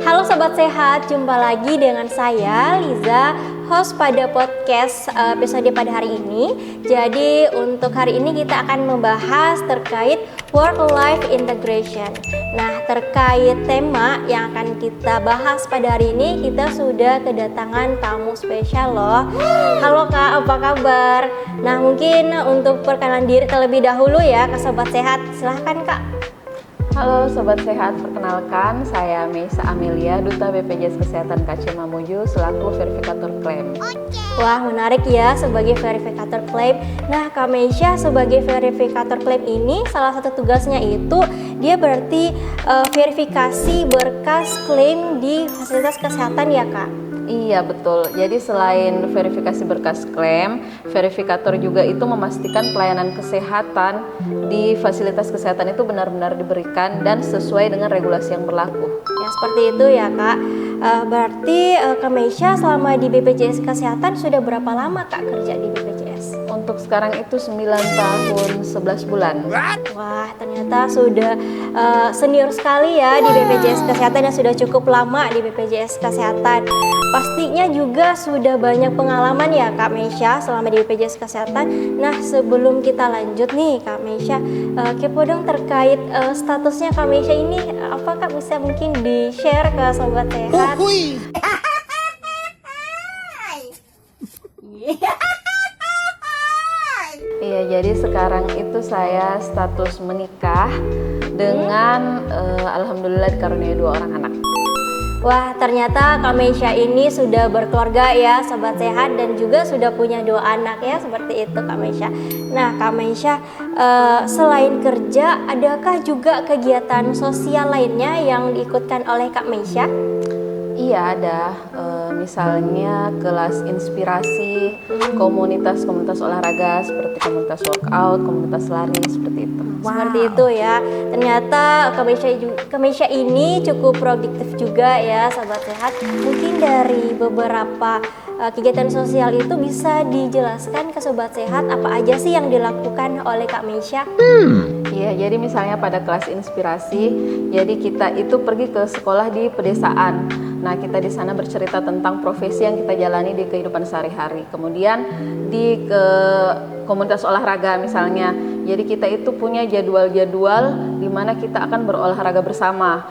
Halo Sobat Sehat, jumpa lagi dengan saya Liza, host pada podcast episode pada hari ini. Jadi untuk hari ini kita akan membahas terkait work-life integration. Nah, terkait tema yang akan kita bahas pada hari ini, kita sudah kedatangan tamu spesial loh. Halo Kak, apa kabar? Nah, mungkin untuk perkenalan diri terlebih dahulu ya ke Sobat Sehat, silahkan Kak. Halo Sobat Sehat, perkenalkan saya Meisa Amelia, Duta BPJS Kesehatan KC Mamuju selaku verifikator klaim. Wah, menarik ya sebagai verifikator klaim. Nah, Kak Meisa sebagai verifikator klaim ini salah satu tugasnya itu dia berarti verifikasi berkas klaim di fasilitas kesehatan ya Kak? Iya betul, jadi selain verifikasi berkas klaim, verifikator juga itu memastikan pelayanan kesehatan di fasilitas kesehatan itu benar-benar diberikan dan sesuai dengan regulasi yang berlaku. Ya seperti itu ya Kak. Berarti Kak Meisa selama di BPJS Kesehatan sudah berapa lama Kak kerja di BPJS? Untuk sekarang itu 9 tahun 11 bulan. Wah, ternyata sudah senior sekali ya di BPJS Kesehatan dan sudah cukup lama di BPJS Kesehatan. Pastinya juga sudah banyak pengalaman ya Kak Meisa selama di BPJS Kesehatan. Nah, sebelum kita lanjut nih Kak Meisa, kepo dong terkait statusnya Kak Meisa ini, apa Kak bisa mungkin di-share ke Sobat Sehat? Iya, jadi sekarang itu saya status menikah dengan alhamdulillah dikaruniai 2 orang anak. Wah, ternyata Kak Meisa ini sudah berkeluarga ya Sobat Sehat dan juga sudah punya 2 anak ya, seperti itu Kak Meisa. Nah Kak Meisa, selain kerja adakah juga kegiatan sosial lainnya yang diikutkan oleh Kak Meisa? Iya ada, misalnya kelas inspirasi, komunitas-komunitas olahraga seperti komunitas workout, komunitas lari, seperti itu. Wow. Seperti itu ya. Ternyata Kak Meisa ini cukup produktif juga ya Sobat Sehat. Mungkin dari beberapa kegiatan sosial itu bisa dijelaskan ke Sobat Sehat apa aja sih yang dilakukan oleh Kak Meisa? Iya, jadi misalnya pada kelas inspirasi, jadi kita itu pergi ke sekolah di pedesaan. Nah, kita di sana bercerita tentang profesi yang kita jalani di kehidupan sehari-hari. Kemudian di komunitas olahraga misalnya, jadi kita itu punya jadwal-jadwal di mana kita akan berolahraga bersama,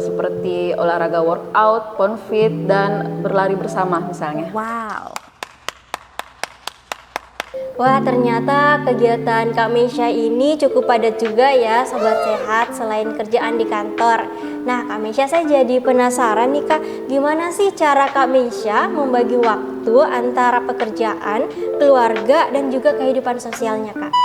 seperti olahraga workout, ponfit, dan berlari bersama misalnya. Wow. Wah, ternyata kegiatan Kak Meisa ini cukup padat juga ya Sobat Sehat selain kerjaan di kantor. Nah Kak Meisa, saya jadi penasaran nih Kak, gimana sih cara Kak Meisa membagi waktu antara pekerjaan, keluarga, dan juga kehidupan sosialnya Kak?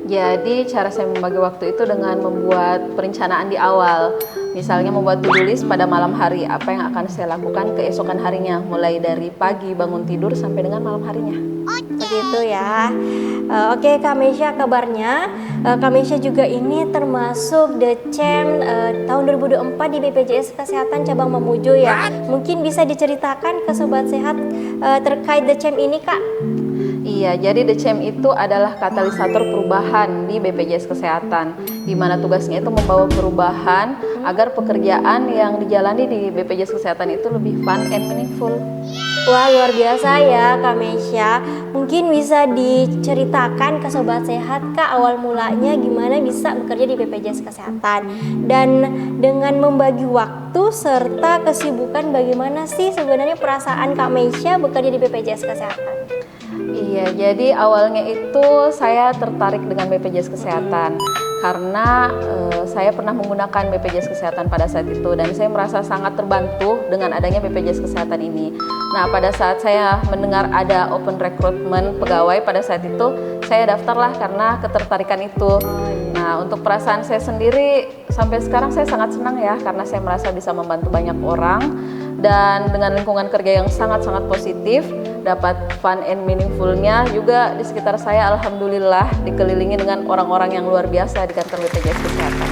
Jadi cara saya membagi waktu itu dengan membuat perencanaan di awal. Misalnya membuat to-do list pada malam hari, apa yang akan saya lakukan keesokan harinya, mulai dari pagi bangun tidur sampai dengan malam harinya. Seperti itu ya. Oke Kak Meisa, kabarnya Kak Meisa juga ini termasuk Decem tahun 2024 di BPJS Kesehatan Cabang Mamuju ya. Mungkin bisa diceritakan ke Sobat Sehat terkait Decem ini Kak? Iya, jadi Decem itu adalah katalisator perubahan di BPJS Kesehatan, di mana tugasnya itu membawa perubahan agar pekerjaan yang dijalani di BPJS Kesehatan itu lebih fun and meaningful. Wah, luar biasa ya Kak Meisa. Mungkin bisa diceritakan ke Sobat Sehat Kak awal mulanya gimana bisa bekerja di BPJS Kesehatan, dan dengan membagi waktu serta kesibukan bagaimana sih sebenarnya perasaan Kak Meisa bekerja di BPJS Kesehatan? Iya, jadi awalnya itu saya tertarik dengan BPJS Kesehatan karena saya pernah menggunakan BPJS Kesehatan pada saat itu dan saya merasa sangat terbantu dengan adanya BPJS Kesehatan ini. Nah, pada saat saya mendengar ada open recruitment pegawai pada saat itu, saya daftarlah karena ketertarikan itu. Nah, untuk perasaan saya sendiri sampai sekarang saya sangat senang ya karena saya merasa bisa membantu banyak orang dan dengan lingkungan kerja yang sangat-sangat positif, dapat fun and meaningful-nya juga di sekitar saya alhamdulillah dikelilingi dengan orang-orang yang luar biasa di kantor BPJS Kesehatan.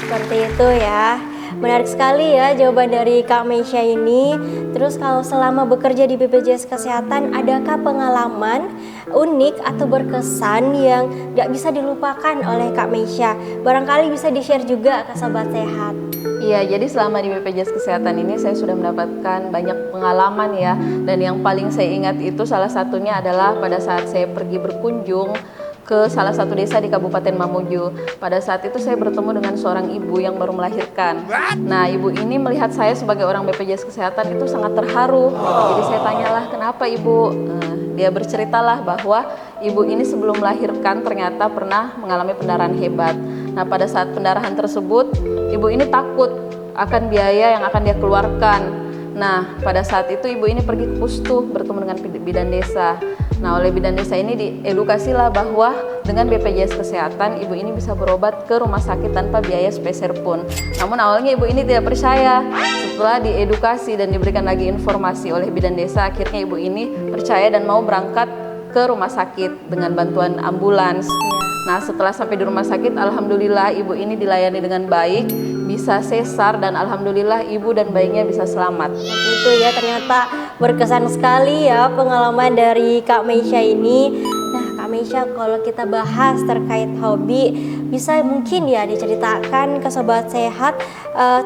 Seperti itu ya. menarik sekali ya jawaban dari Kak Meisha ini. Terus kalau selama bekerja di BPJS Kesehatan, adakah pengalaman unik atau berkesan yang gak bisa dilupakan oleh Kak Meisha? Barangkali bisa di-share juga ke Sobat Sehat. Iya, jadi selama di BPJS Kesehatan ini saya sudah mendapatkan banyak pengalaman ya. Dan yang paling saya ingat itu salah satunya adalah pada saat saya pergi berkunjung ke salah satu desa di Kabupaten Mamuju. Pada saat itu saya bertemu dengan seorang ibu yang baru melahirkan. Nah, ibu ini melihat saya sebagai orang BPJS Kesehatan itu sangat terharu. Jadi saya tanyalah, kenapa ibu? Dia berceritalah bahwa ibu ini sebelum melahirkan ternyata pernah mengalami pendarahan hebat. Nah, pada saat pendarahan tersebut, ibu ini takut akan biaya yang akan dia keluarkan. Nah, pada saat itu ibu ini pergi ke Pustu bertemu dengan bidan desa. Nah, oleh bidan desa ini diedukasilah bahwa dengan BPJS Kesehatan ibu ini bisa berobat ke rumah sakit tanpa biaya sepeser pun. Namun awalnya ibu ini tidak percaya. Setelah diedukasi dan diberikan lagi informasi oleh bidan desa, akhirnya ibu ini percaya dan mau berangkat ke rumah sakit dengan bantuan ambulans. Nah, setelah sampai di rumah sakit, alhamdulillah ibu ini dilayani dengan baik, bisa sesar, dan alhamdulillah ibu dan bayinya bisa selamat. Itu ya, ternyata berkesan sekali ya pengalaman dari Kak Meisha ini. Nah, Kak Meisha, kalau kita bahas terkait hobi, bisa mungkin ya diceritakan ke Sobat Sehat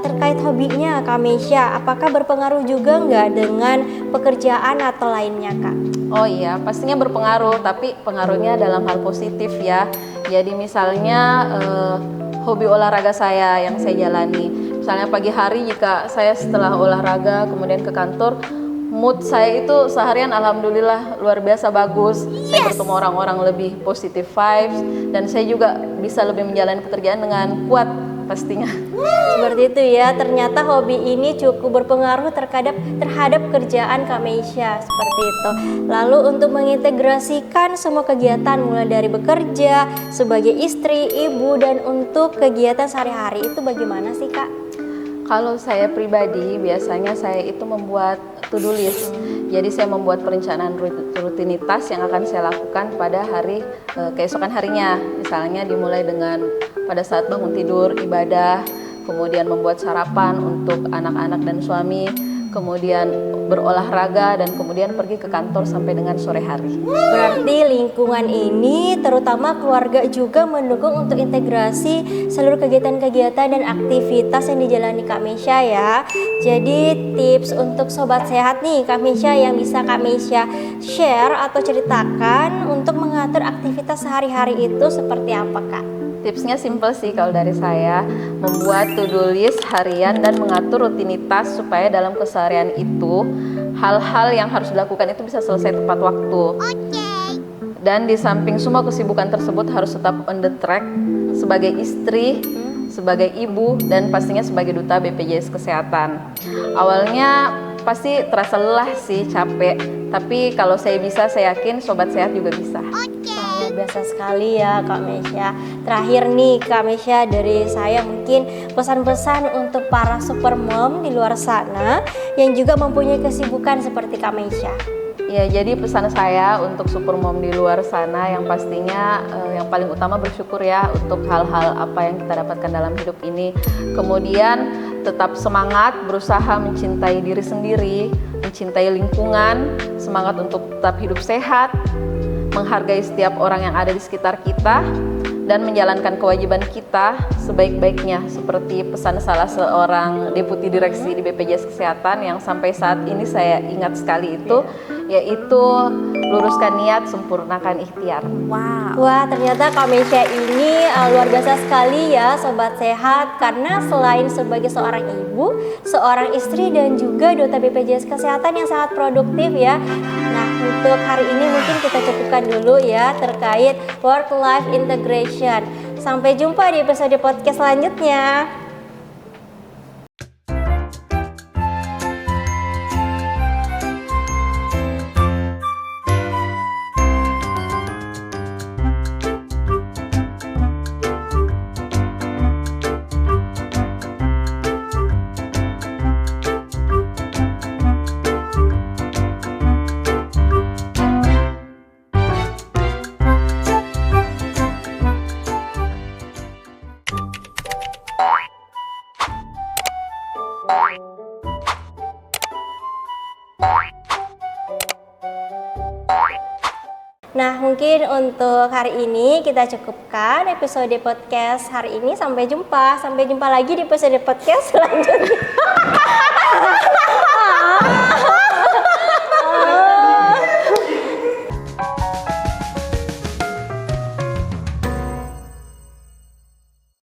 terkait hobinya Kak Meisha. Apakah berpengaruh juga nggak dengan pekerjaan atau lainnya, Kak? Oh iya, pastinya berpengaruh, tapi pengaruhnya dalam hal positif ya. Jadi misalnya hobi olahraga saya yang saya jalani. Misalnya pagi hari jika saya setelah olahraga kemudian ke kantor, mood saya itu seharian alhamdulillah luar biasa bagus. Saya bertemu orang-orang lebih positive vibes dan saya juga bisa lebih menjalani pekerjaan dengan kuat pastinya. Seperti itu ya, ternyata hobi ini cukup berpengaruh terhadap kerjaan Kak Meisha, seperti itu. Lalu untuk mengintegrasikan semua kegiatan mulai dari bekerja sebagai istri, ibu, dan untuk kegiatan sehari-hari itu bagaimana sih, Kak? Kalau saya pribadi biasanya saya itu membuat to-do list. Jadi saya membuat perencanaan rutinitas yang akan saya lakukan pada hari keesokan harinya. Misalnya dimulai dengan pada saat bangun tidur, ibadah, kemudian membuat sarapan untuk anak-anak dan suami, kemudian berolahraga, dan kemudian pergi ke kantor sampai dengan sore hari. Berarti lingkungan ini terutama keluarga juga mendukung untuk integrasi seluruh kegiatan-kegiatan dan aktivitas yang dijalani Kak Meisha ya. Jadi tips untuk Sobat Sehat nih Kak Meisha yang bisa Kak Meisha share atau ceritakan untuk mengatur aktivitas sehari-hari itu seperti apa, Kak? Tipsnya simple sih kalau dari saya, membuat to-do list harian dan mengatur rutinitas supaya dalam keseharian itu hal-hal yang harus dilakukan itu bisa selesai tepat waktu. Dan di samping semua kesibukan tersebut harus tetap on the track sebagai istri, sebagai ibu, dan pastinya sebagai duta BPJS Kesehatan. Awalnya pasti terasa lelah sih, capek, tapi kalau saya bisa, saya yakin Sobat Sehat juga bisa. Biasa sekali ya Kak Meisha. Terakhir nih Kak Meisha, dari saya mungkin pesan-pesan untuk para super mom di luar sana yang juga mempunyai kesibukan seperti Kak Meisha. Ya, jadi pesan saya untuk super mom di luar sana yang pastinya yang paling utama bersyukur ya untuk hal-hal apa yang kita dapatkan dalam hidup ini. Kemudian tetap semangat, berusaha mencintai diri sendiri, mencintai lingkungan, semangat untuk tetap hidup sehat, menghargai setiap orang yang ada di sekitar kita, dan menjalankan kewajiban kita sebaik-baiknya, seperti pesan salah seorang deputi direksi di BPJS Kesehatan yang sampai saat ini saya ingat sekali itu, yaitu luruskan niat, sempurnakan ikhtiar. Wah, ternyata Kak Meisha ini luar biasa sekali ya Sobat Sehat, karena selain sebagai seorang ibu, seorang istri, dan juga duta BPJS Kesehatan yang sangat produktif ya. Nah, untuk hari ini mungkin kita cukupkan dulu ya terkait work-life integration. Sampai jumpa di episode podcast selanjutnya. Nah, mungkin untuk hari ini kita cukupkan episode podcast hari ini. Sampai jumpa lagi di episode podcast selanjutnya.